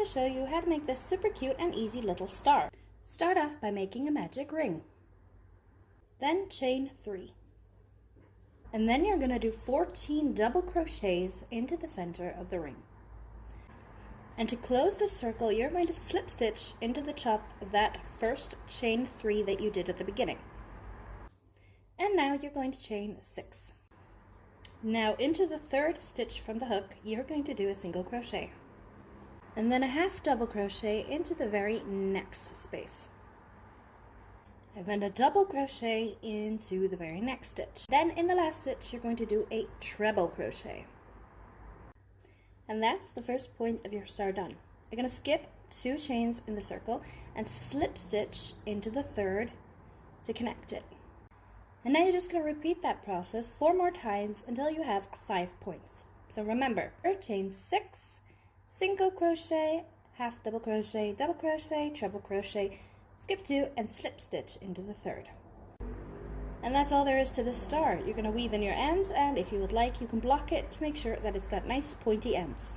to show you how to make this super cute and easy little star. Start off by making a magic ring. Then chain 3. And then you're going to do 14 double crochets into the center of the ring. And to close the circle, you're going to slip stitch into the top of that first chain 3 that you did at the beginning. And now you're going to chain 6. Now into the third stitch from the hook, you're going to do a single crochet. And then a half double crochet into the very next space. And then a double crochet into the very next stitch. Then in the last stitch, you're going to do a treble crochet. And that's the first point of your star done. You're going to skip 2 chains in the circle and slip stitch into the third to connect it. And now you're just going to repeat that process 4 more times until you have 5 points. So remember, chain 6, single crochet, half double crochet, double crochet, treble crochet, skip 2 and slip stitch into the third. And that's all there is to this star. You're going to weave in your ends, and if you would like, you can block it to make sure that it's got nice pointy ends.